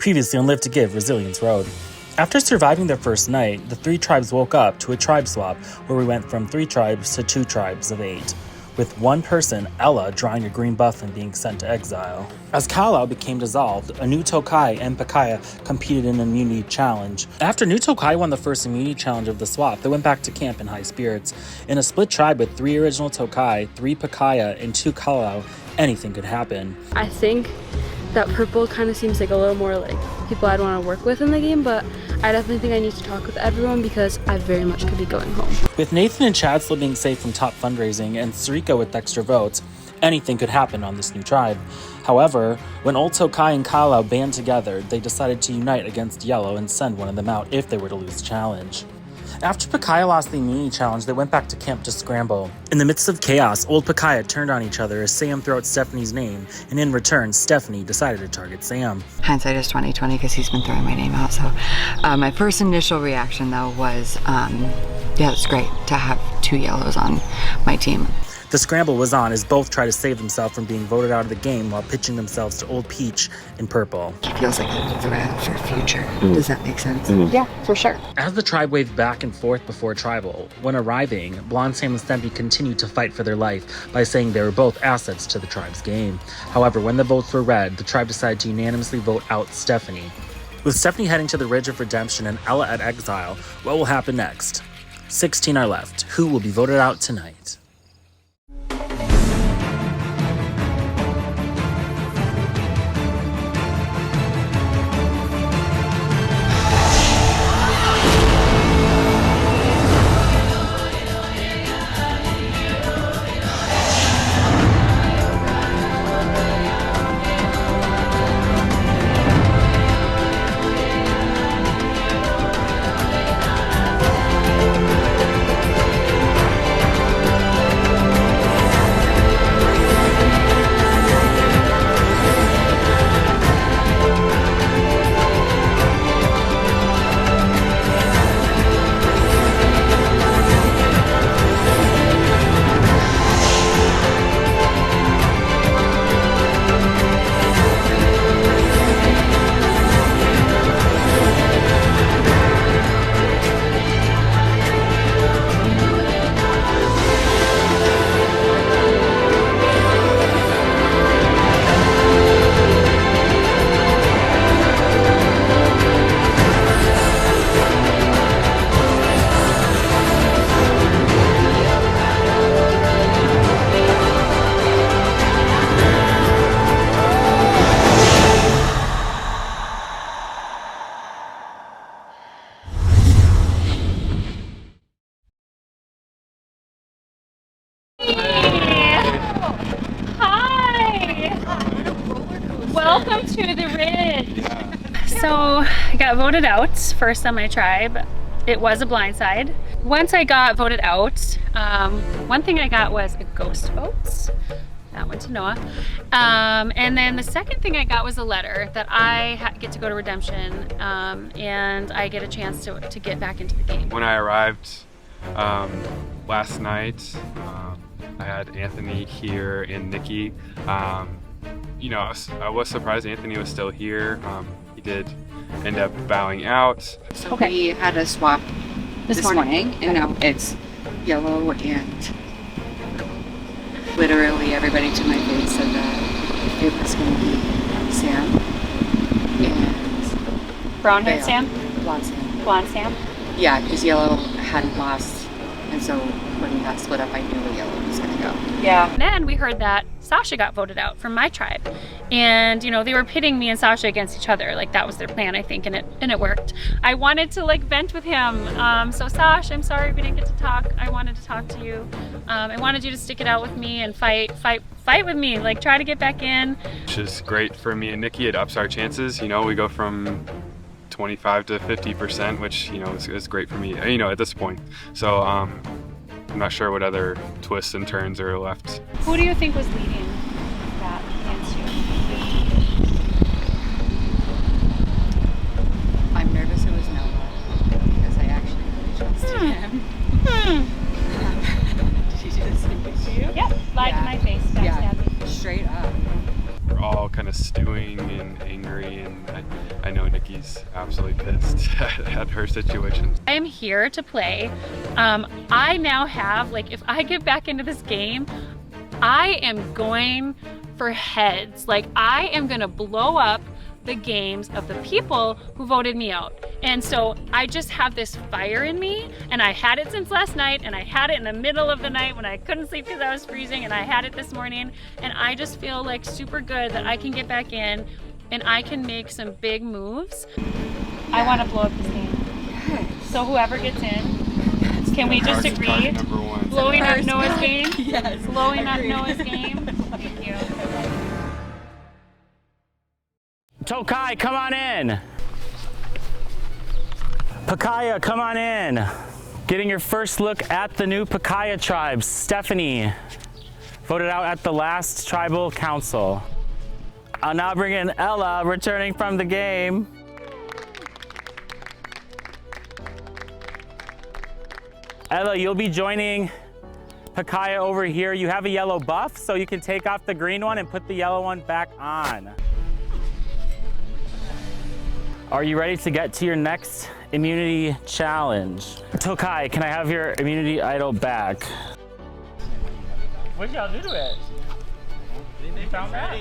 Previously on Live to Give, Resilience Road. After surviving their first night, the 3 tribes woke up to a tribe swap where we went from 3 tribes to 2 tribes of 8, with one person, Ella, drawing a green buff and being sent to exile. As Kalau became dissolved, a new Tokai and Pakaya competed in an immunity challenge. After new Tokai won the first immunity challenge of the swap, they went back to camp in high spirits. In a split tribe with 3 original Tokai, 3 Pakaya, and 2 Kalau, anything could happen. I think that purple kind of seems like a little more like people I'd want to work with in the game, but I definitely think I need to talk with everyone because I very much could be going home. With Nathan and Chad still being safe from top fundraising and Sarika with extra votes, anything could happen on this new tribe. However, when Old Tokai and Kalau band together, they decided to unite against Yellow and send one of them out if they were to lose the challenge. After Pakaya lost the immunity challenge, they went back to camp to scramble. In the midst of chaos, Old Pakaya turned on each other as Sam threw out Stephanie's name, and in return, Stephanie decided to target Sam. Hindsight is 20/20 because he's been throwing my name out. So my first initial reaction though was, yeah, it's great to have 2 yellows on my team. The scramble was on as both tried to save themselves from being voted out of the game while pitching themselves to Old Peach in purple. He feels like a threat for future. Does that make sense? Yeah, for sure. As the tribe waved back and forth before tribal, when arriving, Blonde Sam and Steffi continued to fight for their life by saying they were both assets to the tribe's game. However, when the votes were read, the tribe decided to unanimously vote out Stephanie. With Stephanie heading to the Ridge of Redemption and Ella at exile, what will happen next? 16 are left. Who will be voted out tonight? Welcome to the Ridge. So I got voted out first on my tribe. It was a blindside. Once I got voted out, one thing I got was a ghost vote. That went to Noah. And then the second thing I got was a letter that I get to go to Redemption, and I get a chance to get back into the game. When I arrived last night, I had Anthony here and Nikki. You know, I was surprised Anthony was still here. He did end up bowing out. So we had a swap this morning, and now it's yellow and literally everybody to my face said that it was going to be Sam and Brown-haired Sam? Blonde Sam. Blonde Sam? Yeah, because yellow hadn't lost, and so when we got split up, I knew where yellow was going to go. Yeah. And then we heard that Sasha got voted out from my tribe, and you know, they were pitting me and Sasha against each other. Like, that was their plan, I think, and it worked. I wanted to like vent with him. So Sasha, I'm sorry we didn't get to talk. I wanted to talk to you. I wanted you to stick it out with me and fight with me, like try to get back in. Which is great for me and Nikki. It ups our chances. You know, we go from 25 to 50%, which, you know, is great for me, you know, at this point. So I'm not sure what other twists and turns are left. Who do you think was leading that against you? I'm nervous it was Noah because I actually really trusted him. Did you do the same thing to you? Yep, lied to my face, backstabbed me. Straight up. We're all kind of stewing and angry, and I know Nikki's absolutely pissed at her situation. I am here to play. I now have, like, if I get back into this game, I am going for heads. Like, I am gonna blow up the games of the people who voted me out. And so I just have this fire in me, and I had it since last night, and I had it in the middle of the night when I couldn't sleep because I was freezing, and I had it this morning, and I just feel like super good that I can get back in and I can make some big moves. I want to blow up this game. So whoever gets in, can we just agree? Blowing up Noah's game? Yes. Blowing up Noah's game? Thank you. Tokai, come on in. Purgatory, come on in. Getting your first look at the new Purgatory tribes. Stephanie, voted out at the last tribal council. I'll now bring in Ella, returning from the game. Ella, you'll be joining Purgatory over here. You have a yellow buff, so you can take off the green one and put the yellow one back on. Are you ready to get to your next immunity challenge? Tokai, can I have your immunity idol back? What did y'all do to it? They found that.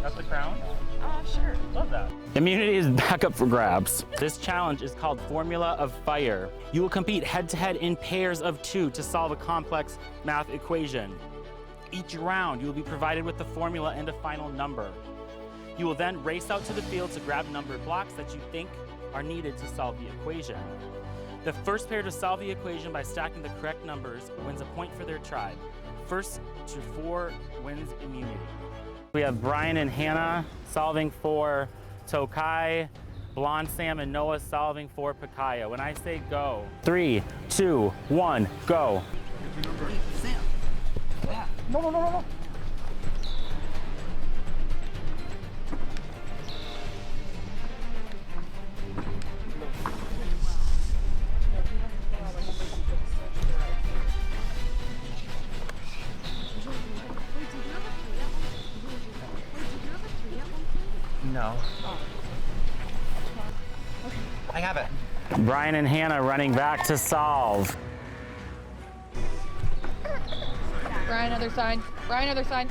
That's the crown? Oh, sure. Love that. Immunity is back up for grabs. This challenge is called Formula of Fire. You will compete head-to-head in pairs of 2 to solve a complex math equation. Each round, you will be provided with the formula and a final number. You will then race out to the field to grab numbered blocks that you think are needed to solve the equation. The first pair to solve the equation by stacking the correct numbers wins a point for their tribe. First to 4 wins immunity. We have Brian and Hannah solving for Tokai, Blonde Sam and Noah solving for Purgatory. When I say go, 3, 2, 1, go. Sam. Yeah. No. No. I have it. Brian and Hannah running back to solve. Brian, other side. Brian, other side.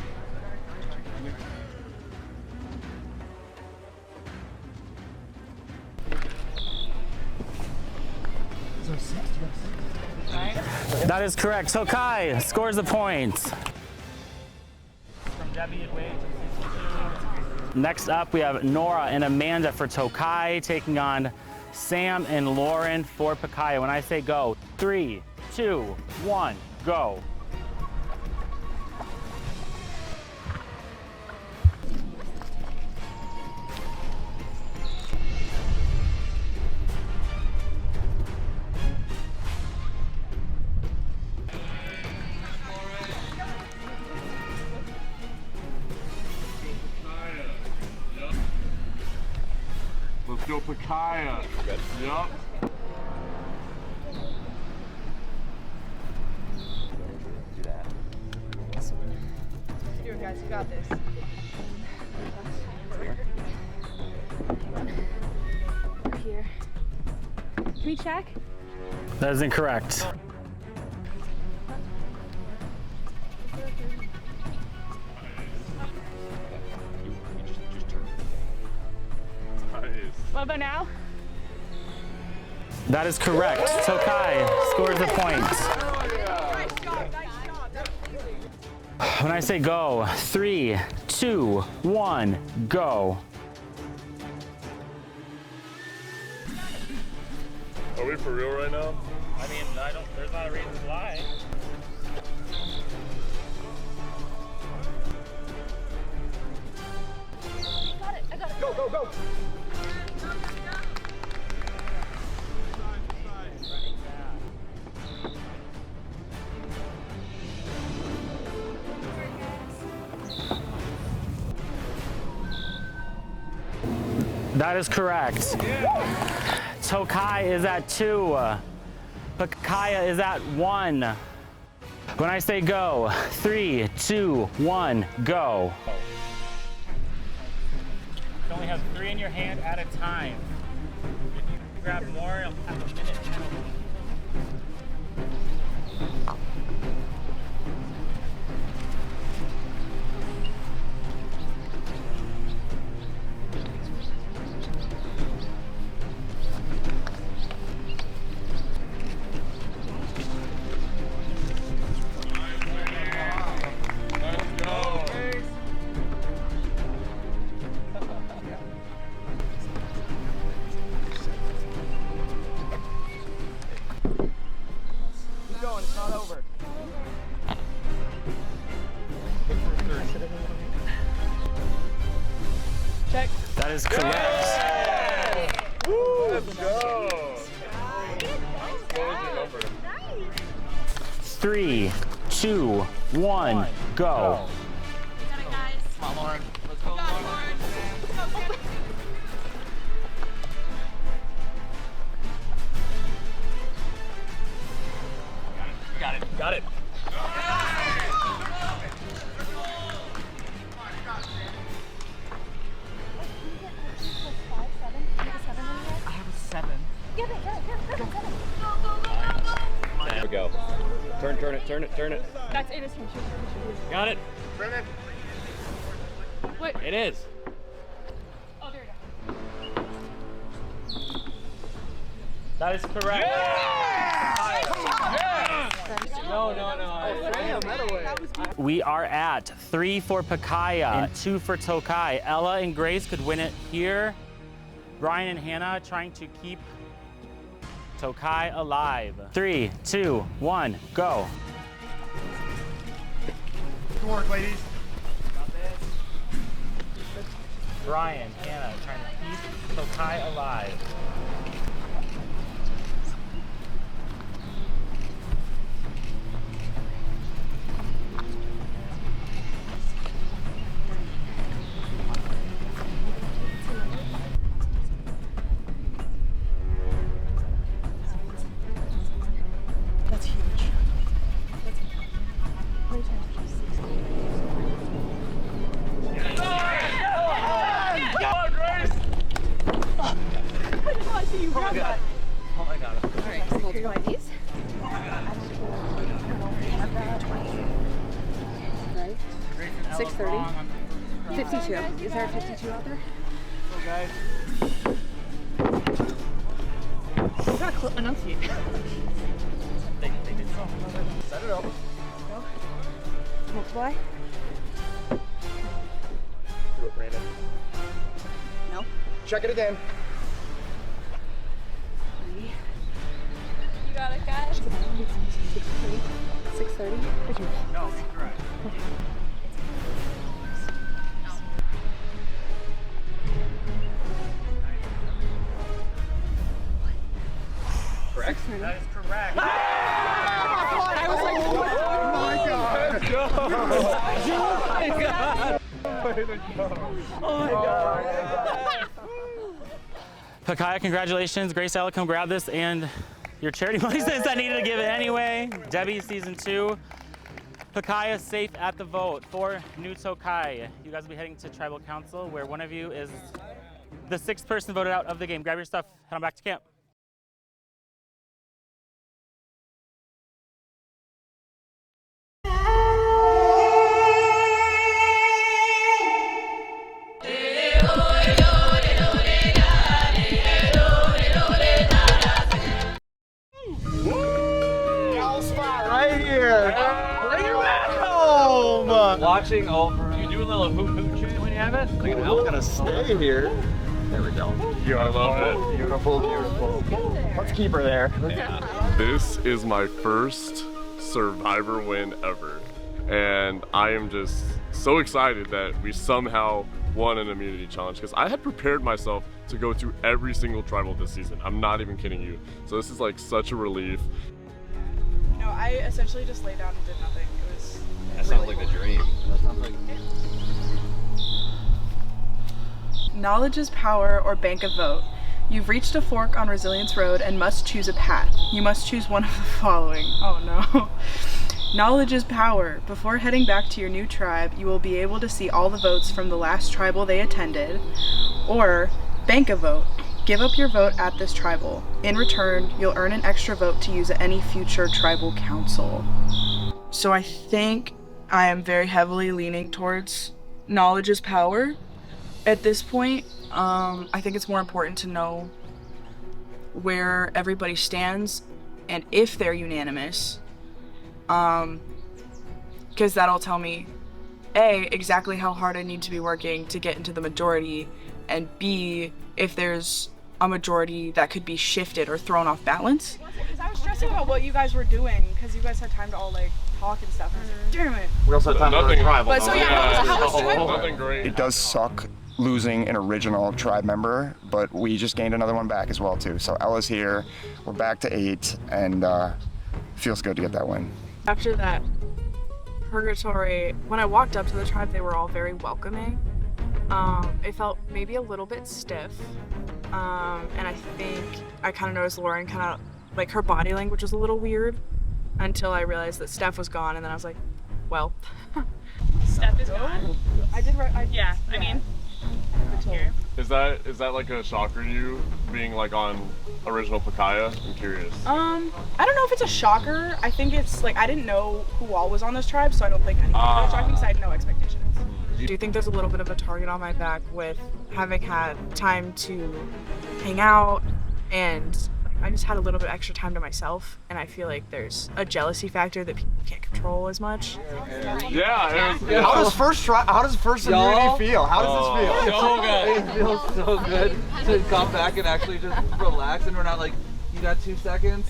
That is correct. Tokai scores a point. From Debbie and Wade. Next up, we have Nora and Amanda for Tokai taking on Sam and Lauren for Purgatory. When I say go, 3, 2, 1, go. Let's go Purgatory. Yup. Do that. Do it, guys. You got this. Here. Can we check? That is incorrect. What about now? That is correct. Tokai scores a point. When I say go, 3, 2, 1, go. Are we for real right now? I mean, there's not a reason why. Go, go, go! That is correct. Tokai is at 2. Purgatory is at 1. When I say go, 3, 2, 1, go. Don't only have 3 in your hand at a time. If you grab more, you'll have a minute penalty. Check. That is correct. Woo! Let's go! What was your number? 3, 2, 1, go. Come on, Lauren. Let's go, Lauren. Got it. Got it. I have a 7. There we go. Turn it. That's innocent. Got it. Turn it. Wait. It is. Oh, there you go. That is correct. No. We are at 3 for Pakaya and 2 for Tokai. Ella and Grace could win it here. Brian and Hannah trying to keep Tokai alive. 3, 2, 1, go. Good work, ladies. Brian, Hannah trying to keep Tokai alive. Oh my god. Multiply these. Right? 630. 52. Is there a 52 out there? You gotta enunciate. Set it up. Multiply? Do it, Brandon. No. Check it again. You got it, guys. 630. No, correct. Correct? That is correct. I was like, Oh my god! Let's go! Oh my god. Pakaya, congratulations. Grace, Ella, come grab this and your charity money since I needed to give it anyway. Debbie, season 2. Pakaya safe at the vote for New Tokai. You guys will be heading to Tribal Council where one of you is the 6th person voted out of the game. Grab your stuff, head on back to camp. Watching over. You do a little hoop hoop chant when you have it? Like an elf? Gonna stay here. There we go. I love it. Beautiful, beautiful. Let's keep her there. Yeah. This is my first Survivor win ever. And I am just so excited that we somehow won an immunity challenge because I had prepared myself to go through every single tribal this season. I'm not even kidding you. So this is like such a relief. No, I essentially just lay down and did nothing. It was That sounds like the dream. That sounds like. Knowledge is power, or bank a vote. You've reached a fork on Resilience Road and must choose a path. You must choose one of the following. Oh no. Knowledge is power. Before heading back to your new tribe, you will be able to see all the votes from the last tribal they attended. Or, bank a vote. Give up your vote at this tribal. In return, you'll earn an extra vote to use at any future tribal council. So I think I am very heavily leaning towards knowledge is power. At this point, I think it's more important to know where everybody stands and if they're unanimous. Because that'll tell me, A, exactly how hard I need to be working to get into the majority, and B, if there's a majority that could be shifted or thrown off balance. Because I was stressing about what you guys were doing, because you guys had time to all like talk and stuff. And I was like, damn it. We also had time Nothing to tribal. But so yeah, how was tribal? Nothing great. It does suck losing an original tribe member, but we just gained another one back as well too. So Ella's here, we're back to 8, and feels good to get that win. After that Purgatory, when I walked up to the tribe, they were all very welcoming. It felt maybe a little bit stiff, and I think I kind of noticed Lauren kind of, like, her body language was a little weird until I realized that Steph was gone, and then I was like, well. Steph is gone. I did right. Yeah, I mean, here. Is that like a shocker to you, being like on original Pacaya? I'm curious. I don't know if it's a shocker. I think it's like I didn't know who all was on this tribe, so I don't think anything was shocking because I had no expectations. Do you think there's a little bit of a target on my back with having had time to hang out, and I just had a little bit extra time to myself, and I feel like there's a jealousy factor that people can't control as much. Yeah. How does first immunity feel? How does this feel? So good. It feels so good to come back and actually just relax, and we're not like, you got 2 seconds?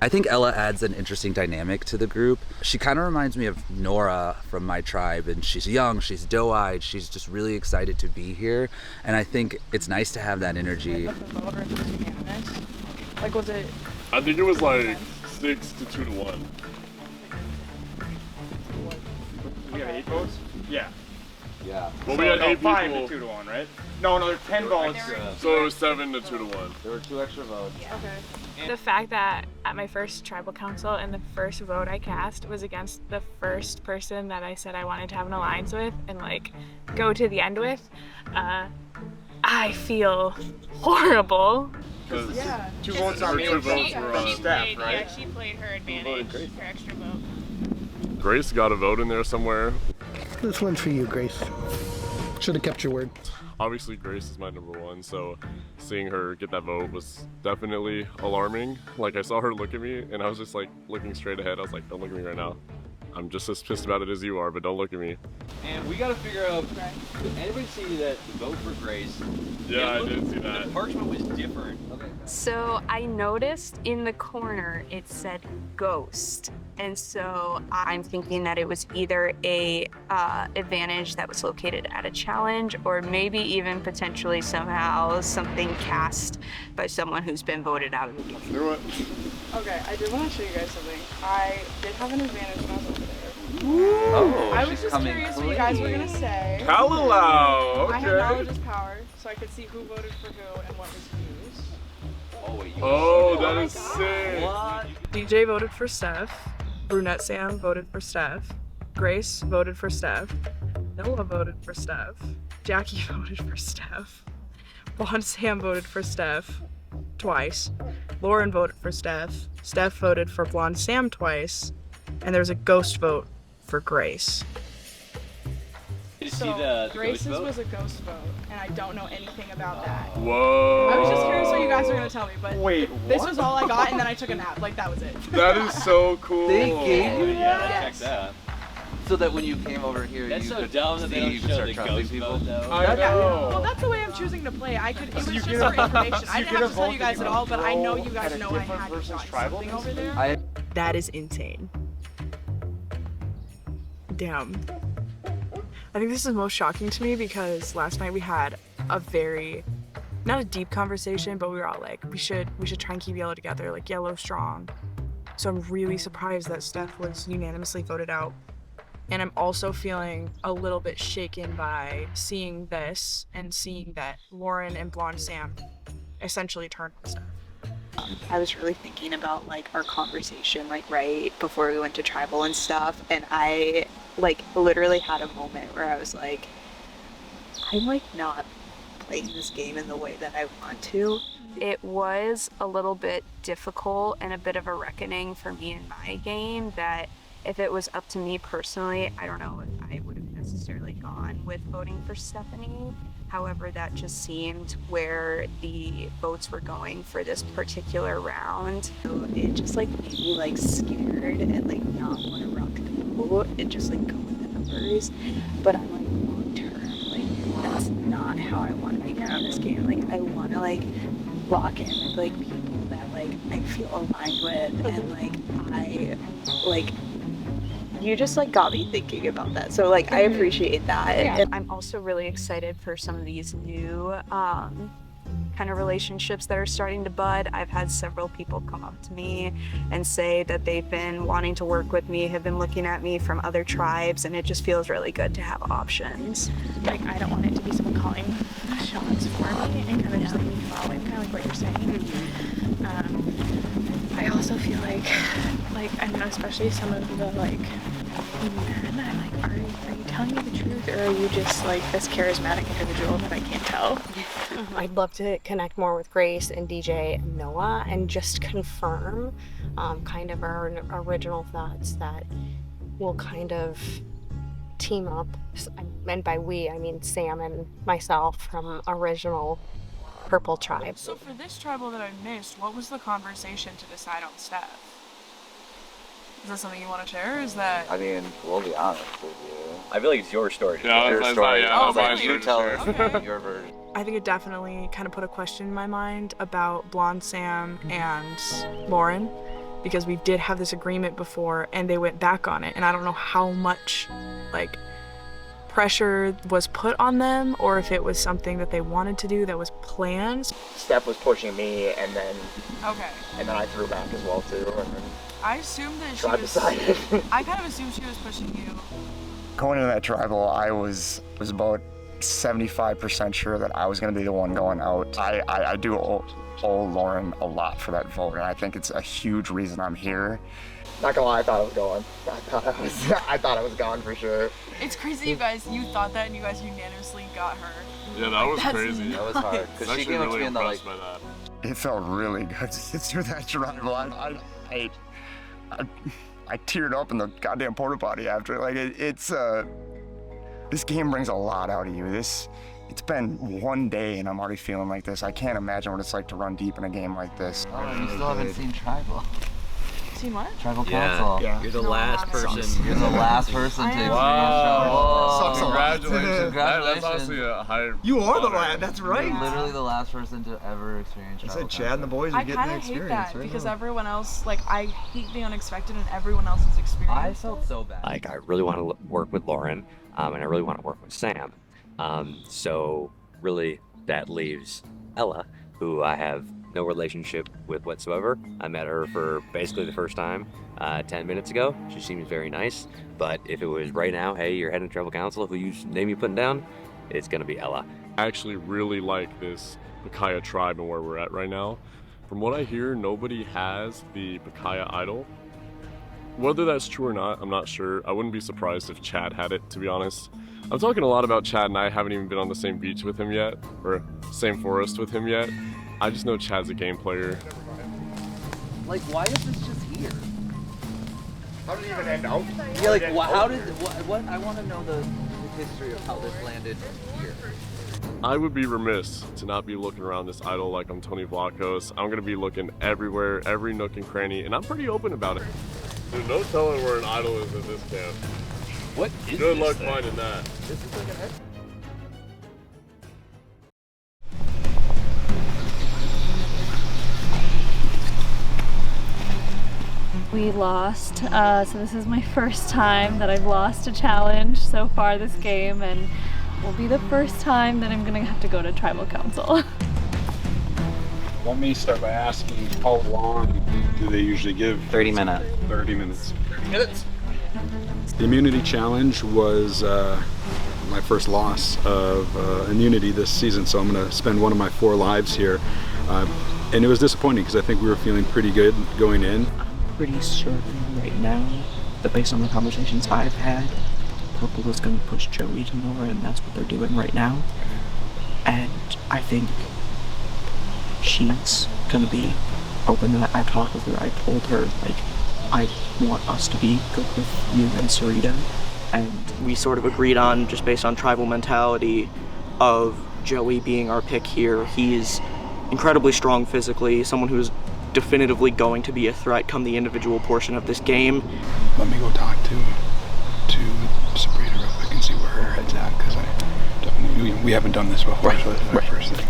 I think Ella adds an interesting dynamic to the group. She kind of reminds me of Nora from my tribe, and she's young, she's doe-eyed, she's just really excited to be here, and I think it's nice to have that energy. Like, was it? I think it was like 6 to 2 to 1. We have 8 votes? Yeah. Yeah. Well, we had 8 5 people. to 2 to 1, right? No, there's 10 votes. So it was 7 to 2 to 1. There were 2 extra votes. Okay. The fact that at my first tribal council and the first vote I cast was against the first person that I said I wanted to have an alliance with and like go to the end with, I feel horrible. Because 2 votes on me, 2 votes She were on played, right? Yeah, she played her advantage, her extra vote. Grace got a vote in there somewhere. This one's for you, Grace. Should have kept your word. Obviously, Grace is my number 1, so seeing her get that vote was definitely alarming. Like, I saw her look at me, and I was just like looking straight ahead. I was like, don't look at me right now. I'm just as pissed about it as you are, but don't look at me. And we gotta figure out, did anybody see that vote for Grace? Yeah, I did see that. The parchment was different. Okay. So I noticed in the corner it said ghost, and so I'm thinking that it was either a advantage that was located at a challenge, or maybe even potentially somehow something cast by someone who's been voted out of the game. Do it. Okay, I did want to show you guys something. I did have an advantage when I was over there. Oh, I was just curious what you guys were gonna say. Hallelujah. I had Okay. knowledge is power, so I could see who voted for who and what was used. Oh, that is sick. What? DJ voted for Steph. Brunette Sam voted for Steph. Grace voted for Steph. Noah voted for Steph. Jackie voted for Steph. Blonde Sam voted for Steph twice. Lauren voted for Steph. Steph voted for Blonde Sam twice. And there was a ghost vote for Grace. Did you see the Grace's ghost vote? was a ghost vote, and I don't know anything about that. Whoa. I was just curious what you guys were gonna tell me, but Wait, this what? was all I got, and then I took a nap. Like, that was it. That is so cool. They gave you Yeah, that? check that. So that when you came over here, That's you so could dumb that they don't you could show start the trusting ghost people. vote, though. I know. Well, that's the way I'm choosing to play. I could. It was you just get for a- information. I you didn't get have a to tell vote you guys that at you all, but I know you at guys a know I different had to versus try tribal something over meeting? there. That is insane. Damn. I think this is most shocking to me because last night we had a very, not a deep conversation, but we were all like, we should try and keep Yellow together, like Yellow strong. So I'm really surprised that Steph was unanimously voted out. And I'm also feeling a little bit shaken by seeing this and seeing that Lauren and Blonde Sam essentially turned on Steph. I was really thinking about like our conversation like right before we went to tribal and stuff, and I like literally had a moment where I was like, I'm like not playing this game in the way that I want to. It was a little bit difficult and a bit of a reckoning for me in my game that if it was up to me personally, I don't know if I would have necessarily gone with voting for Stephanie. However, that just seemed where the votes were going for this particular round. So it just like made me like scared and like not want to rock the boat and just like go with the numbers. But I'm like long term, like that's not how I want to be playing this game. Like I want to like lock in with like people that like I feel aligned with, and like I like you just like got me thinking about that. So like I appreciate that. Yeah. And I'm also really excited for some of these new kind of relationships that are starting to bud. I've had several people come up to me and say that they've been wanting to work with me, have been looking at me from other tribes, and it just feels really good to have options. Like, I don't want it to be someone calling shots for me and kind of just like me following, kind of like what you're saying. I also feel like I know, especially some of the like men, I'm like, are you telling me the truth, or are you just like this charismatic individual that I can't tell? I'd love to connect more with Grace and DJ and Noah and just confirm kind of our original thoughts that will kind of team up. And by we, I mean Sam and myself from original Purple Tribe. So for this tribal that I missed, what was the conversation to decide on Steph? Is that something you want to share, or is that... I mean, we'll be honest with you. I feel like it's your story. Yeah, Your story. You tell us Okay. your version. I think it definitely kind of put a question in my mind about Blonde Sam and Lauren, because we did have this agreement before and they went back on it, and I don't know how much like pressure was put on them or if it was something that they wanted to do that was planned. Steph was pushing me, and then I threw back as well too. And then I assumed that tribe decided. I kind of assumed she was pushing you. Going into that tribal, I was about 75% sure that I was going to be the one going out. I do owe Lauren a lot for that vote, and I think it's a huge reason I'm here. Not gonna lie, I thought I was going. I thought I was gone for sure. It's crazy you thought that and you guys unanimously got her. Yeah, that was crazy. That was hard. Because she came up to me and like, by that. It felt really good to sit through that tribal. I teared up in the goddamn porta potty after. Like it's this game brings a lot out of you. It's been one day and I'm already feeling like this. I can't imagine what it's like to run deep in a game like this. oh, you still haven't seen tribal. Seen what? Tribal Council. Yeah. You're the last person. You're the last person to experience Wow. tribal. Congratulations. Congratulations. That's honestly a high. You are the last. That's right. You're literally the last person to ever experience I tribal. said Chad and the boys are I getting kind the of hate experience that right because now. everyone else, like, I hate the unexpected and everyone else's experience. I felt so bad. Like, I really want to work with Lauren, and I really want to work with Sam. So really, that leaves Ella, who I have no relationship with whatsoever. I met her for basically the first time 10 minutes ago. She seems very nice, but if it was right now, hey, you're heading to tribal council, who you name you putting down, it's gonna be Ella. I actually really like this Bakaya tribe and where we're at right now. From what I hear, nobody has the Bakaya idol. Whether that's true or not, I'm not sure. I wouldn't be surprised if Chad had it, to be honest. I'm talking a lot about Chad and I haven't even been on the same beach with him yet, or same forest with him yet. I just know Chad's a game player. Like, why is this just here? How did it even end out? Yeah, like, how did, what, I want to know the history of how this landed here. I would be remiss to not be looking around this idol like I'm Tony Vlachos. I'm gonna be looking everywhere, every nook and cranny, and I'm pretty open about it. There's no telling where an idol is in this camp. What is Good this luck thing? finding that. This is like an We lost, so this is my first time that I've lost a challenge so far this game, and will be the first time that I'm gonna have to go to tribal council. Let me start by asking, how long do they usually give? 30 minutes. 30 minutes. 30 minutes. The immunity challenge was my first loss of immunity this season, so I'm going to spend one of my 4 lives here. And it was disappointing because I think we were feeling pretty good going in. Pretty certain right now that based on the conversations I've had, Purple is going to push Joey to Nora, and that's what they're doing right now. And I think she's going to be open to that. I've talked with her. I told her, like, I want us to be good with you and Sarita. And we sort of agreed on, just based on tribal mentality, of Joey being our pick here. He's incredibly strong physically, someone who's definitively going to be a threat come the individual portion of this game. Let me go talk to Sabrina real quick and see where her head's at, because we haven't done this before, so that's my first thing.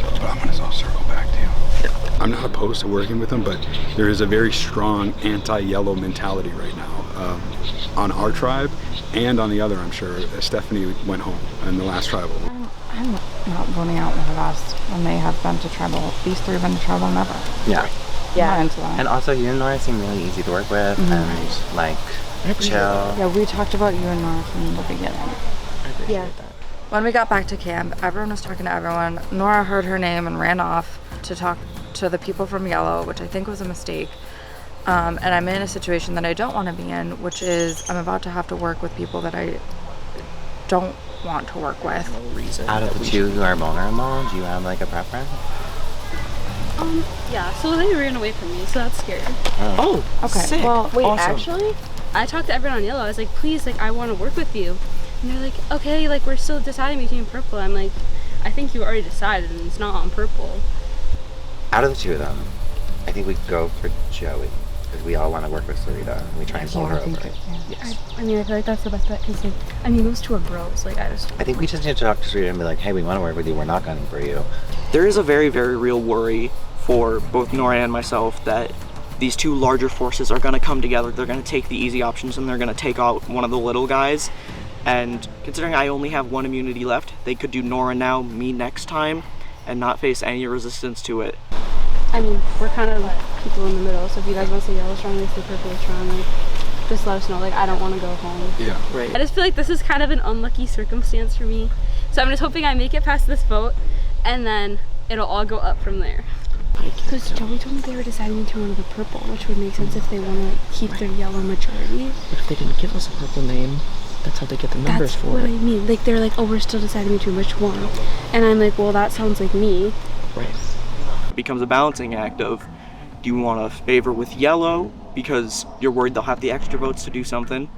So, but I'm gonna circle back to you. Yeah. I'm not opposed to working with them, but there is a very strong anti-yellow mentality right now on our tribe and on the other. I'm sure Stephanie went home in the last tribal. I'm not voting out the rest when they have been to tribal. These three have been to tribal never. Yeah. Yeah. Not into that. And also, you and Nora seem really easy to work with and like chill. Yeah, we talked about you and Nora from the beginning. I appreciate that. When we got back to camp, everyone was talking to everyone. Nora heard her name and ran off to talk to the people from Yellow, which I think was a mistake. And I'm in a situation that I don't want to be in, which is I'm about to have to work with people that I don't want to work with. Out of the two who are vulnerable, do you have like a preference? Yeah, so they ran away from me, so that's scary. Oh, okay. Sick. Well, wait, awesome. actually, I talked to everyone on Yellow. I was like, please, like, I want to work with you. And they're like, okay, like, we're still deciding between Purple. I'm like, I think you already decided, and it's not on Purple. Out of the two of them, I think we go for Joey, because we all want to work with Sarita, and we try and pull her over. Yes. I mean, I feel like that's the best bet, because, like, I mean, those two are bros. Like, I think we just need to talk to Sarita and be like, hey, we want to work with you, we're not gunning for you. There is a very, very real worry for both Nora and myself that these two larger forces are going to come together. They're going to take the easy options and they're going to take out one of the little guys. And considering I only have one immunity left, they could do Nora now, me next time, and not face any resistance to it. I mean, we're kind of people in the middle, so if you guys want to say Yellow strong, say Purple strong, like, just let us know. Like, I don't want to go home. Yeah. Right. I just feel like this is kind of an unlucky circumstance for me. So I'm just hoping I make it past this vote, and then it'll all go up from there. Because Joey told me they were deciding between one of the Purple, which would make sense if they want to like, keep their Yellow majority. But if they didn't give us a Purple name, that's how they get the numbers That's for what it. I mean. Like, they're like, oh, we're still deciding between which one. And I'm like, well, that sounds like me. Right. It becomes a balancing act of, do you want to favor with Yellow because you're worried they'll have the extra votes to do something?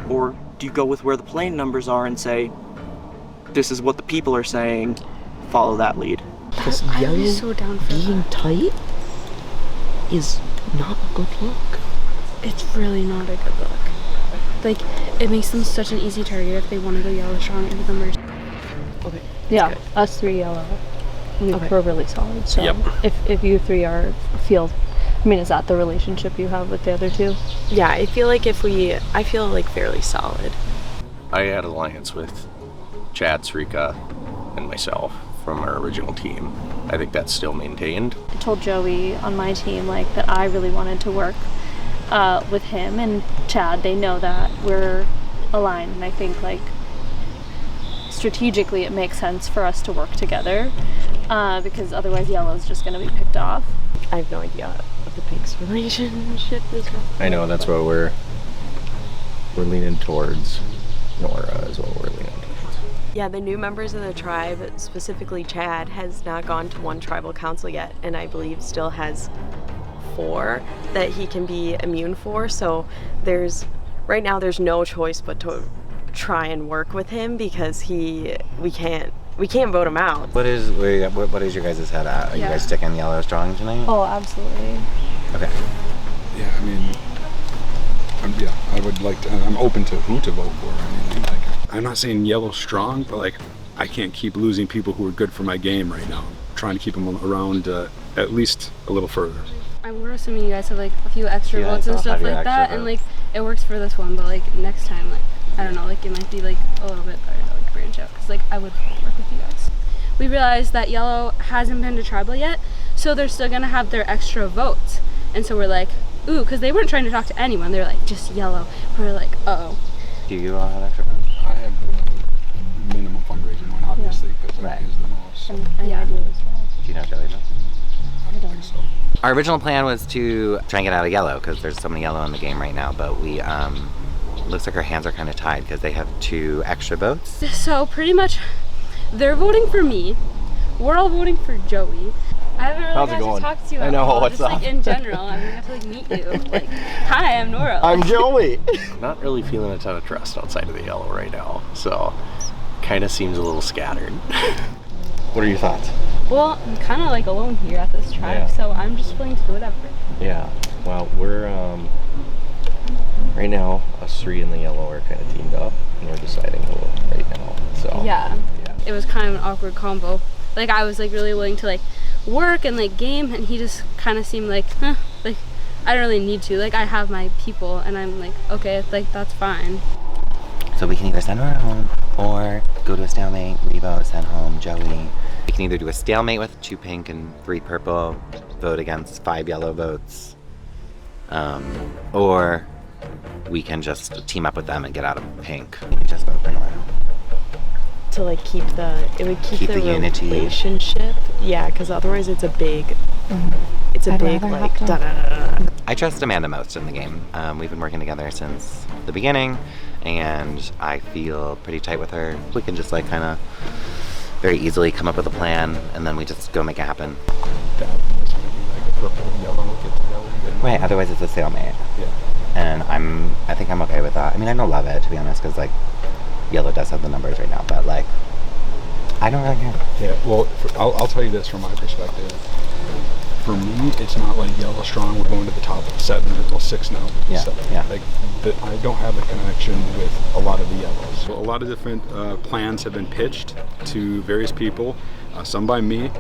Or do you go with where the plain numbers are and say, this is what the people are saying, follow that lead? Because Yellow so down for being tight is not a good look. It's really not a good look. Like, it makes them such an easy target if they want to go Yellow strong into the merge. Okay. Yeah, us three Yellow. We're really solid. So Yep. if you three I mean, is that the relationship you have with the other two? Yeah, I feel like I feel like fairly solid. I had alliance with Chad, Srika, and myself from our original team. I think that's still maintained. I told Joey on my team like that I really wanted to work with him and Chad. They know that we're aligned, and I think like strategically it makes sense for us to work together because otherwise Yellow's just going to be picked off. I have no idea what the Pink's relationship is. I know that's what we're leaning towards. Nora is what we're leaning towards. Yeah, the new members of the tribe, specifically Chad, has not gone to one tribal council yet, and I believe still has 4 that he can be immune for. So right now there's no choice but to try and work with him because we can't vote him out. What is your guys' head at? Are you guys sticking Yellow strong tonight? Oh, absolutely. Okay. Yeah, I mean, I would like to, I'm open to who to vote for. I mean, like, I'm not saying Yellow strong, but like, I can't keep losing people who are good for my game right now. I'm trying to keep them around at least a little further. We're assuming you guys have like a few extra votes and stuff like that, and like it works for this one, but like next time, like I don't know, like it might be like a little bit better to like branch out, because like I would work with you guys. We realized that Yellow hasn't been to tribal yet, so they're still gonna have their extra votes, and so we're like, ooh, because they weren't trying to talk to anyone. They're like, just Yellow. We're like, uh-oh. Do you all have extra funds? I have the minimum fundraising one, obviously, because I use the most. And I do as well. Do you know Joey though? I don't know. Our original plan was to try and get out of yellow because there's so many yellow in the game right now, but we, looks like our hands are kind of tied because they have 2 extra votes. So pretty much, they're voting for me. We're all voting for Joey. I haven't really got to talk to you at all. What's just up? like in general, I'm gonna have to like meet you. Like, hi, I'm Nora. I'm Joey. Not really feeling a ton of trust outside of the yellow right now, so kind of seems a little scattered. What are your thoughts? Well, I'm kind of like alone here at this tribe, so I'm just willing to do whatever. Yeah, well, we're right now, us 3 in the yellow are kind of teamed up, and we're deciding who right now. So Yeah. It was kind of an awkward combo. Like I was like really willing to like work and like game, and he just kind of seemed like, like I don't really need to. Like I have my people, and I'm like, okay, like that's fine. So we can either send her home or go to a stalemate, revote, send home Joey. We can either do a stalemate with 2 pink and 3 purple, vote against 5 yellow votes, or we can just team up with them and get out of pink. We can just vote for Nora. To like keep the, it would keep the unity. relationship. Yeah, because otherwise it's a big, it's a big like da da da da. I trust Amanda most in the game. We've been working together since the beginning, and I feel pretty tight with her. We can just like kind of very easily come up with a plan, and then we just go make it happen. Right, otherwise it's a stalemate. Yeah. And I think I'm okay with that. I mean, I don't love it, to be honest, because like yellow does have the numbers right now, but like I don't really care. Yeah, well, I'll tell you this from my perspective. For me, it's not like yellow strong. We're going to the top 7 or 6 now. Yeah, So, yeah. Like, I don't have a connection with a lot of the yellows. So a lot of different plans have been pitched to various people, some by me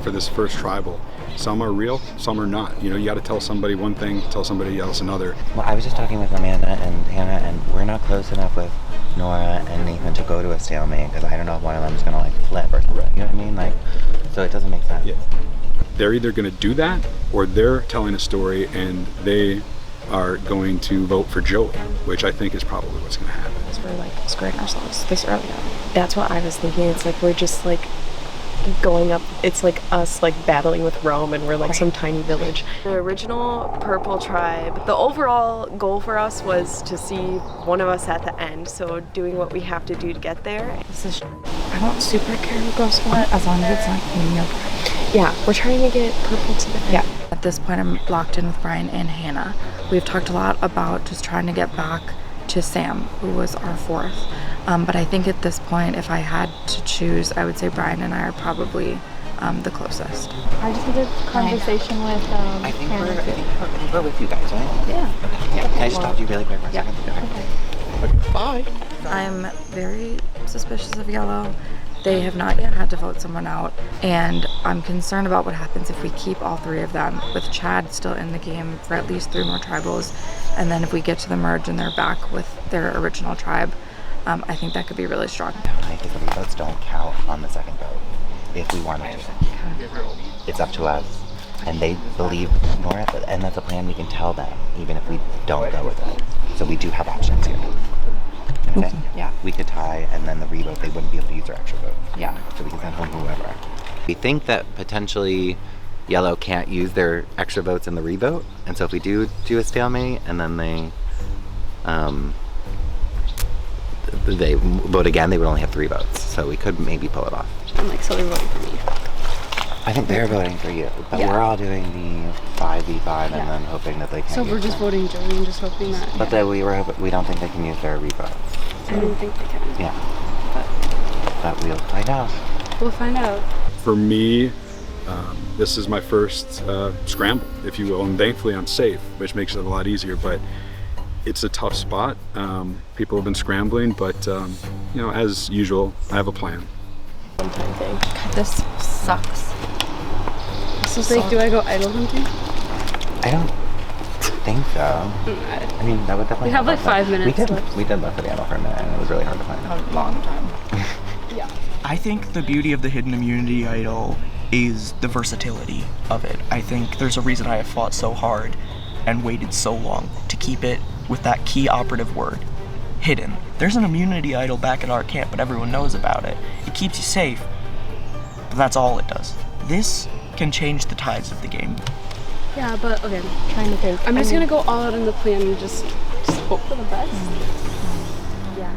for this first tribal. Some are real, some are not. You know, you got to tell somebody one thing, tell somebody else another. Well, I was just talking with Amanda and Hannah, and we're not close enough with Nora and Nathan to go to a stalemate because I don't know if one of them is going to like flip or something. You know what I mean? Like, so it doesn't make sense. Yeah. They're either going to do that or they're telling a story and they are going to vote for Joey, which I think is probably what's going to happen. We're like screwing ourselves this early on. That's what I was thinking. It's like we're just like going up, it's like us like battling with Rome, and we're like some tiny village. The original purple tribe, the overall goal for us was to see one of us at the end, so doing what we have to do to get there. I don't super care who goes for it as long as it's not in your tribe. Yeah, we're trying to get purple to the end. Yeah. At this point, I'm locked in with Brian and Hannah. We've talked a lot about just trying to get back to Sam, who was our 4th. But I think at this point, if I had to choose, I would say Brian and I are probably the closest. I just had a conversation with I think we're with you guys, right? Yeah. Okay. Yeah. Can I just stop you really quick for a second? Okay. Bye. I'm very suspicious of yellow. They have not yet had to vote someone out, and I'm concerned about what happens if we keep all 3 of them, with Chad still in the game for at least 3 more tribals, and then if we get to the merge and they're back with their original tribe, I think that could be really strong. Because the votes don't count on the second vote. If we wanted to, it's up to us, and they believe Nora, and that's a plan we can tell them, even if we don't go with it. So we do have options here. Okay. Yeah. We could tie, and then the revote, they wouldn't be able to use their extra vote. Yeah. So we can send home whoever. We think that potentially yellow can't use their extra votes in the revote, and so if we do a stalemate, and then they vote again, they would only have 3 votes. So we could maybe pull it off. I'm like, so they're voting for me. I think they're voting for you, but we're all doing the 5v5 and then hoping that they can. So we're just voting Joey and just hoping that. But then we don't think they can use their revote. I don't think they can. Yeah. But we'll find out. We'll find out. For me, this is my first scramble, if you will, and thankfully I'm safe, which makes it a lot easier, but it's a tough spot. People have been scrambling, but you know, as usual, I have a plan. God, this sucks. So like, do I go idol hunting? I don't think so. I mean, that would definitely. We have like 5 minutes left. We did look for the idol for a minute, and it was really hard to find. A long time. Yeah. I think the beauty of the hidden immunity idol is the versatility of it. I think there's a reason I have fought so hard and waited so long to keep it with that key operative word, hidden. There's an immunity idol back at our camp, but everyone knows about it. It keeps you safe, but that's all it does. This can change the tides of the game. Yeah, but okay. I'm trying to think. I'm just gonna go all out in the plan and just hope for the best. Yeah.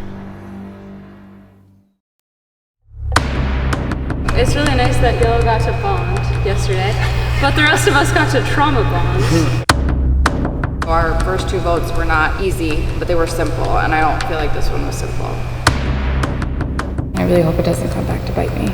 It's really nice that Yellow got to bond yesterday, but the rest of us got to trauma bond. Our first 2 votes were not easy, but they were simple, and I don't feel like this one was simple. I really hope it doesn't come back to bite me.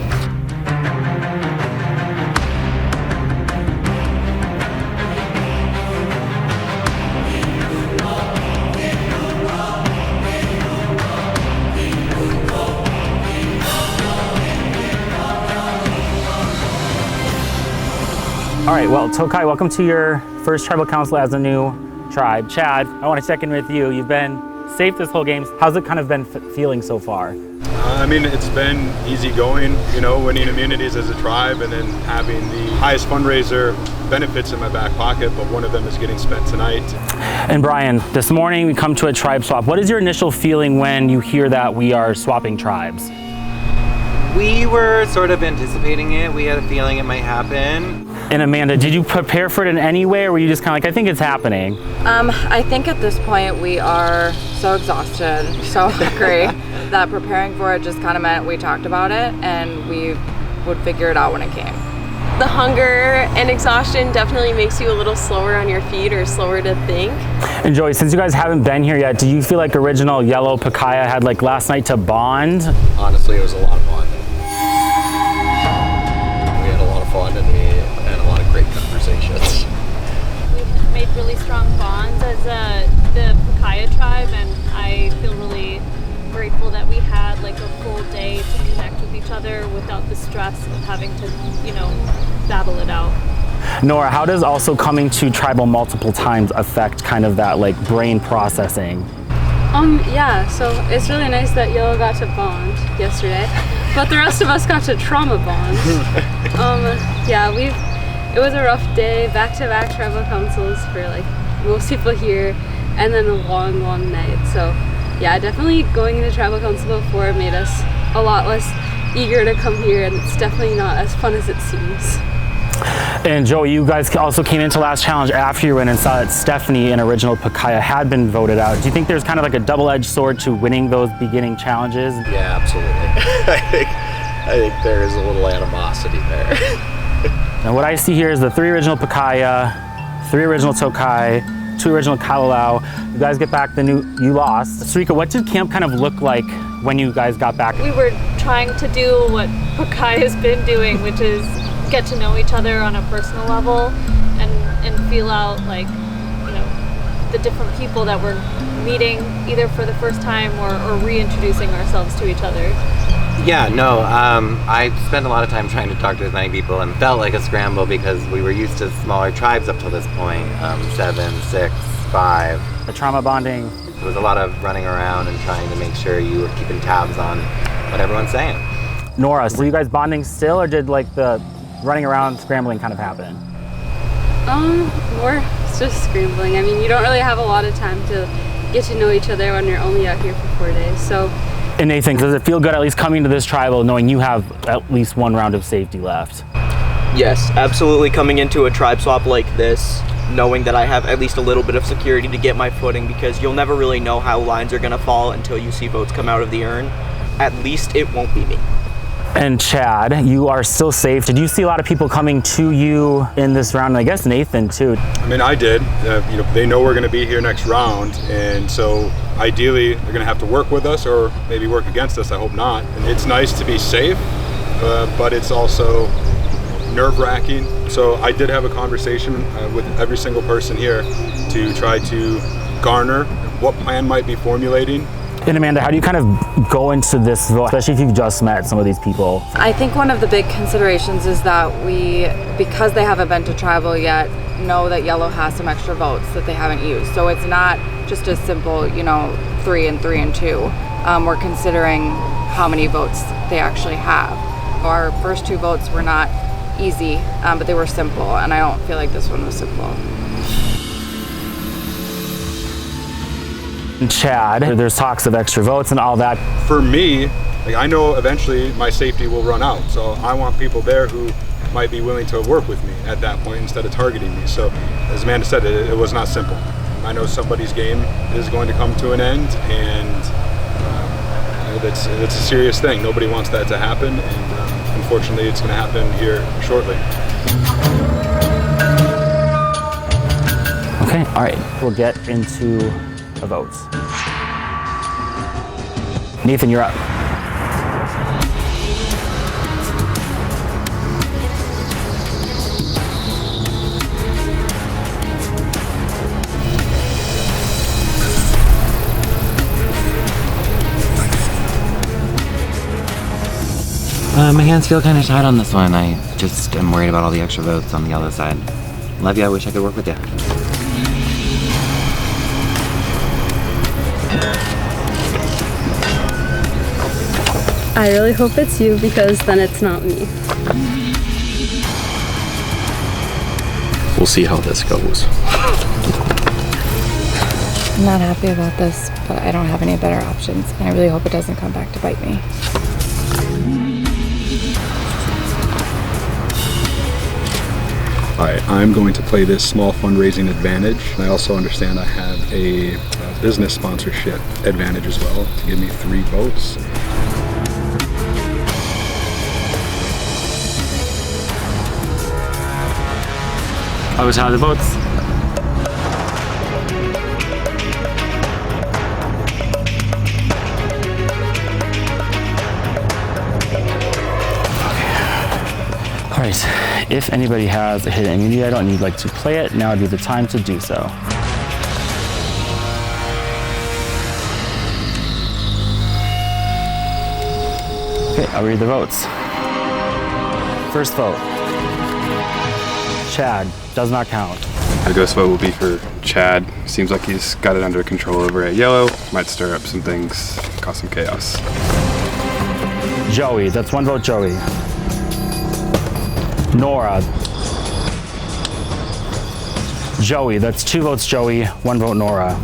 All right, well, Tokai, welcome to your first tribal council as a new tribe. Chad, I want to check in with you. You've been safe this whole game. How's it kind of been feeling so far? I mean, it's been easy going, you know, winning immunities as a tribe and then having the highest fundraiser benefits in my back pocket, but one of them is getting spent tonight. And Brian, this morning we come to a tribe swap. What is your initial feeling when you hear that we are swapping tribes? We were sort of anticipating it. We had a feeling it might happen. And Amanda, did you prepare for it in any way, or were you just kind of like, I think it's happening? I think at this point we are so exhausted, so hungry, that preparing for it just kind of meant we talked about it and we would figure it out when it came. The hunger and exhaustion definitely makes you a little slower on your feet or slower to think. And Joey, since you guys haven't been here yet, do you feel like original Yellow Pacaya had like last night to bond? Honestly, it was a lot of bonding. We had a lot of fun and we had a lot of great conversations. We've made really strong bonds as the Pacaya tribe, and I feel really grateful that we had like a full day to connect with each other without the stress of having to, you know, battle it out. Nora, how does also coming to tribal multiple times affect kind of that like brain processing? Yeah, so it's really nice that Yellow got to bond yesterday, but the rest of us got to trauma bond. Yeah, it was a rough day, back-to-back tribal councils for like most people here, and then a long, long night. So yeah, definitely going into tribal council before made us a lot less eager to come here, and it's definitely not as fun as it seems. And Joey, you guys also came into last challenge after you went and saw that Stephanie in original Pacaya had been voted out. Do you think there's kind of like a double-edged sword to winning those beginning challenges? Yeah, absolutely. I think there is a little animosity there. And what I see here is the 3 original Pacaya, 3 original Tokai, 2 original Kalalau. You guys get back you lost. Sarika, what did camp kind of look like when you guys got back? We were trying to do what Pacaya's been doing, which is get to know each other on a personal level and feel out like, you know, the different people that we're meeting either for the first time or reintroducing ourselves to each other. Yeah, no, I spent a lot of time trying to talk to as many people and felt like a scramble because we were used to smaller tribes up till this point, 7, 6, 5. The trauma bonding. It was a lot of running around and trying to make sure you were keeping tabs on what everyone's saying. Nora, so were you guys bonding still, or did like the running around scrambling kind of happen? More just scrambling. I mean, you don't really have a lot of time to get to know each other when you're only out here for 4 days, so. And Nathan, does it feel good at least coming to this tribal knowing you have at least 1 round of safety left? Yes, absolutely. Coming into a tribe swap like this, knowing that I have at least a little bit of security to get my footing, because you'll never really know how lines are going to fall until you see votes come out of the urn. At least it won't be me. And Chad, you are still safe. Did you see a lot of people coming to you in this round? And I guess Nathan too. I mean, I did. You know, they know we're going to be here next round, and so ideally they're going to have to work with us or maybe work against us. I hope not. And it's nice to be safe, but it's also nerve-wracking. So I did have a conversation with every single person here to try to garner what plan might be formulating. And Amanda, how do you kind of go into this vote, especially if you've just met some of these people? I think one of the big considerations is that we, because they haven't been to tribal yet, know that Yellow has some extra votes that they haven't used. So it's not just as simple, you know, 3 and 3 and 2. We're considering how many votes they actually have. Our first 2 votes were not easy, but they were simple, and I don't feel like this one was simple. Chad, there's talks of extra votes and all that. For me, like, I know eventually my safety will run out, so I want people there who might be willing to work with me at that point instead of targeting me. So as Amanda said, it was not simple. I know somebody's game is going to come to an end, and it's a serious thing. Nobody wants that to happen, and unfortunately it's going to happen here shortly. Okay, all right, we'll get into the votes. Nathan, you're up. My hands feel kind of tight on this one. I just am worried about all the extra votes on the yellow side. Love you, I wish I could work with you. I really hope it's you, because then it's not me. We'll see how this goes. I'm not happy about this, but I don't have any better options, and I really hope it doesn't come back to bite me. Alright, I'm going to play this small fundraising advantage. I also understand I have a business sponsorship advantage as well to give me 3 votes. I was how the votes. All right, if anybody has a hidden immunity, I don't need to play it. Now would be the time to do so. Okay, I'll read the votes. First vote. Chad, does not count. A ghost vote will be for Chad. Seems like he's got it under control over at yellow. Might stir up some things, cause some chaos. Joey, that's 1 vote Joey. Nora. Joey, that's 2 votes Joey, 1 vote Nora.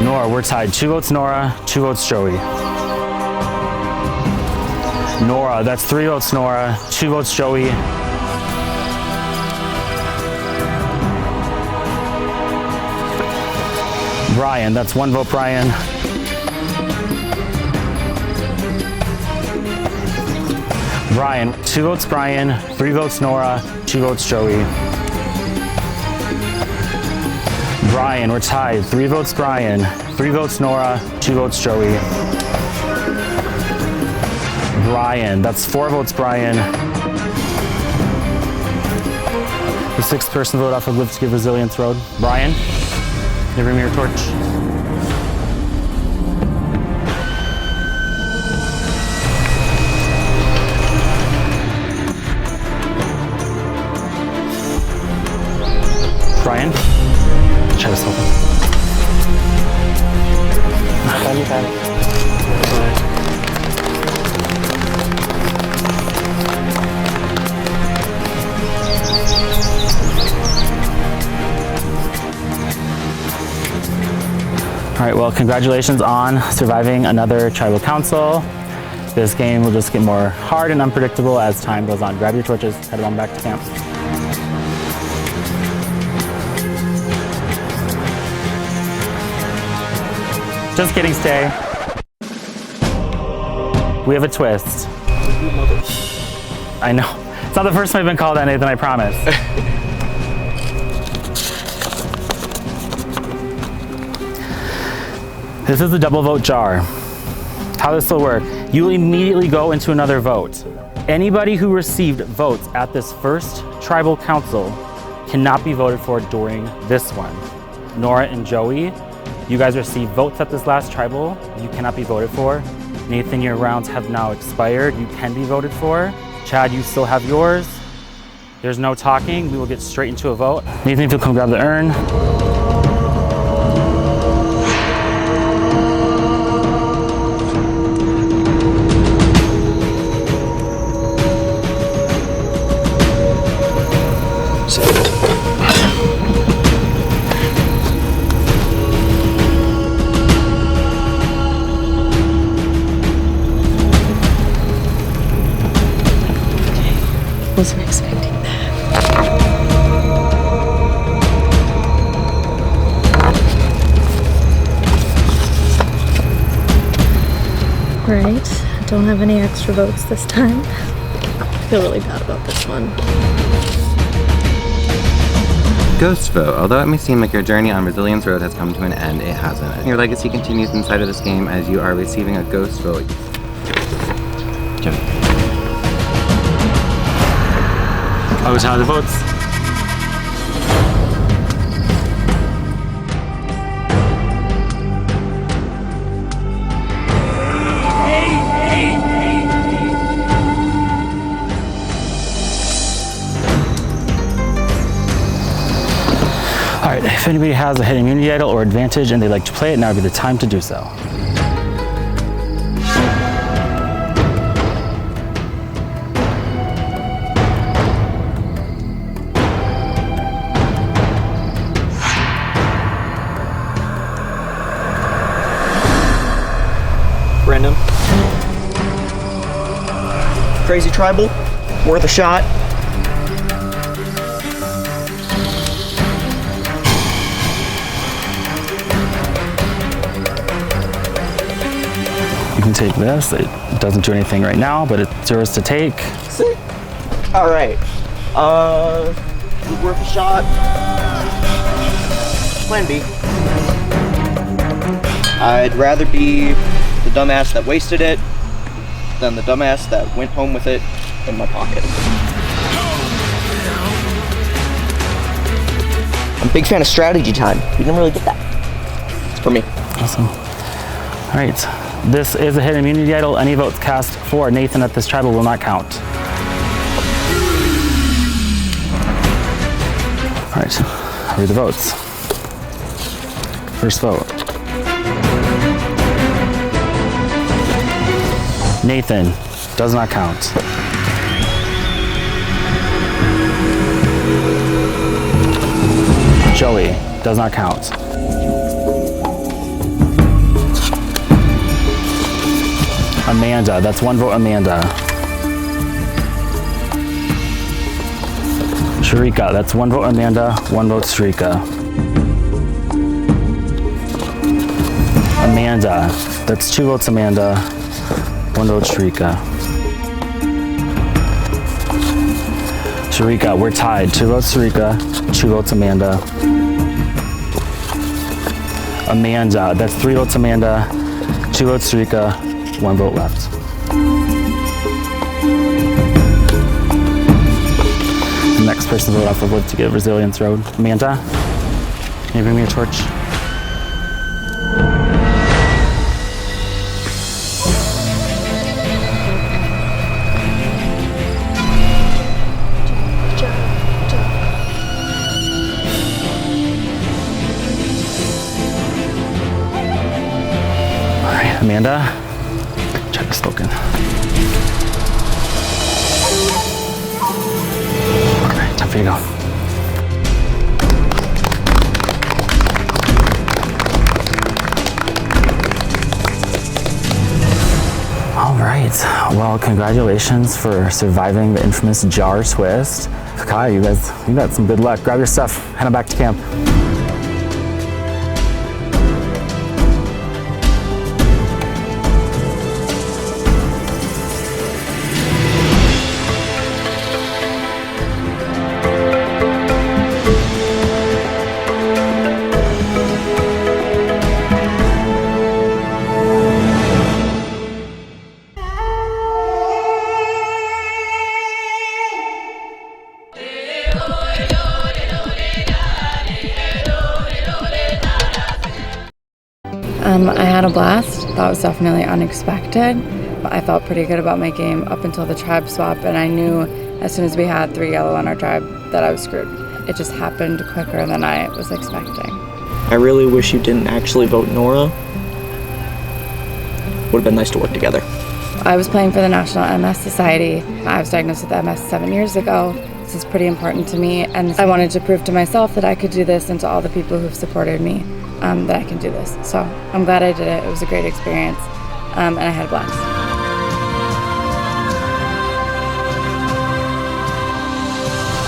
Nora, we're tied. 2 votes Nora, 2 votes Joey. Nora, that's 3 votes Nora, 2 votes Joey. Brian, that's 1 vote Brian. Brian, 2 votes Brian, 3 votes Nora, 2 votes Joey. Brian, we're tied. 3 votes Brian, 3 votes Nora, 2 votes Joey. Brian, that's 4 votes Brian. The 6th person vote off of Live to Give Resilience Road. Brian, can you bring me your torch? Brian, try this open. You got it. All right, well, congratulations on surviving another tribal council. This game will just get more hard and unpredictable as time goes on. Grab your torches, head on back to camp. Just kidding, stay. We have a twist. I know. It's not the first time I've been called that, Nathan, I promise. This is a double vote jar. How this will work, you will immediately go into another vote. Anybody who received votes at this first tribal council cannot be voted for during this one. Nora and Joey, you guys received votes at this last tribal, you cannot be voted for. Nathan, your rounds have now expired, you can be voted for. Chad, you still have yours. There's no talking, we will get straight into a vote. Nathan, if you'll come grab the urn. Wasn't expecting that. Right, don't have any extra votes this time. I feel really bad about this one. Ghost vote. Although it may seem like your journey on Resilience Road has come to an end, it hasn't. Your legacy continues inside of this game as you are receiving a ghost vote. Jimmy. Oh, tally the votes. All right, if anybody has a hidden immunity idol or advantage and they'd like to play it, now would be the time to do so. Random. Crazy tribal. Worth a shot. You can take this. It doesn't do anything right now, but it's yours to take. All right. Worth a shot. Plan B. I'd rather be the dumbass that wasted it than the dumbass that went home with it in my pocket. I'm a big fan of strategy time. You didn't really get that. It's for me. Awesome. All right. This is a hidden immunity idol. Any votes cast for Nathan at this tribal will not count. All right. Read the votes. First vote. Nathan does not count. Joey does not count. Amanda, that's one vote, Amanda. Sharika, that's one vote, Amanda, one vote, Sharika. Amanda, that's two votes, Amanda, one vote, Sharika. Sharika, we're tied. Two votes, Sharika, two votes, Amanda. Amanda, that's three votes, Amanda, two votes, Sharika, one vote left. The next person to vote off of wood to get Resilience Road. Amanda, can you bring me a torch? All right, Amanda. Check the token. Alright, time for you to go. Alright, well, congratulations for surviving the infamous jar twist. Kai, you got some good luck. Grab your stuff, head on back to camp. I had a blast. That was definitely unexpected. I felt pretty good about my game up until the tribe swap, and I knew as soon as we had 3 yellow on our tribe that I was screwed. It just happened quicker than I was expecting. I really wish you didn't actually vote Nora. Would have been nice to work together. I was playing for the National MS Society. I was diagnosed with MS 7 years ago. This is pretty important to me, and I wanted to prove to myself that I could do this and to all the people who've supported me that I can do this. So I'm glad I did it. It was a great experience, and I had a blast.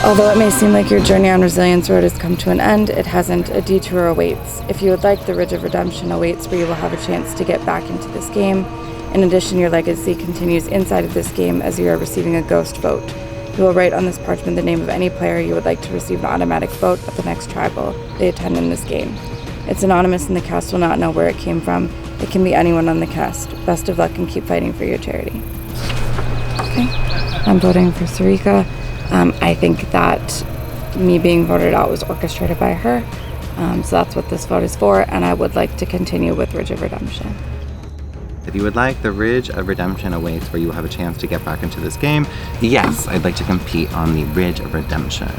Although it may seem like your journey on Resilience Road has come to an end, it hasn't. A detour awaits. If you would like, the Ridge of Redemption awaits, where you will have a chance to get back into this game. In addition, your legacy continues inside of this game as you are receiving a ghost vote. You will write on this parchment the name of any player you would like to receive an automatic vote at the next tribal they attend in this game. It's anonymous and the cast will not know where it came from. It can be anyone on the cast. Best of luck and keep fighting for your charity. Okay, I'm voting for Sarika. I think that me being voted out was orchestrated by her. So that's what this vote is for, and I would like to continue with Ridge of Redemption. If you would like, the Ridge of Redemption awaits, where you will have a chance to get back into this game. Yes, I'd like to compete on the Ridge of Redemption.